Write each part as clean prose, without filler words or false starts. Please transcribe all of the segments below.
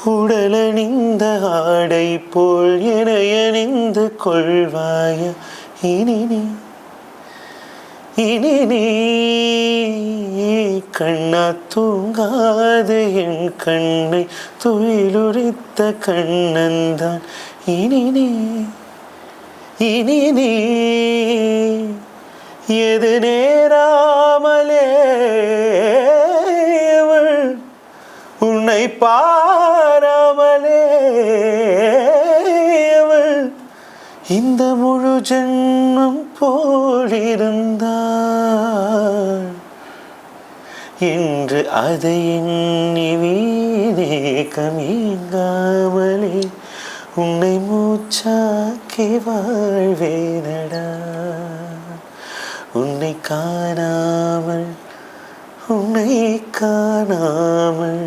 உடலணிந்த ஆடை போல் என அணிந்து கொள்வாய இனி நீ இனி நீ கண்ணா தூங்காது என் கண்ணை துயிலுரித்த கண்ணந்தான் இனி நீ இனி நீ எது நேராமலே உன்னை பாராமலே இந்த முழு ஜென்மம் போலிருந்தாள் என்று அதை எண்ணி வீணே கமீங்காமலே உன்னை மூச்சாக்கி வாழ்வேனடா உன்னை காணாமல் உன்னை காணாமல்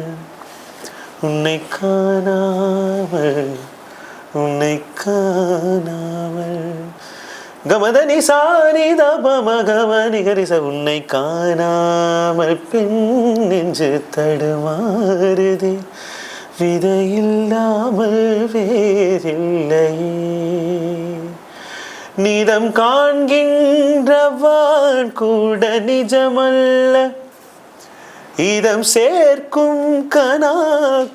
உன்னை காணாமல் உன்னை காணாமல் கமதனி சாணி தபம கமனி கரிச உன்னை காணாமல் பெண் நெஞ்சு தடுமாறுதே விதையில்லாமல் வேறில்லையே நீதம் காண்கின்றவான் கூட நிஜமல்ல இதம் சேர்க்கும் கனா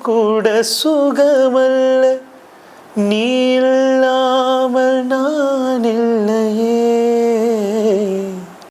கூட சுகமல்ல நீ இல்லாமல் நான் இல்லையே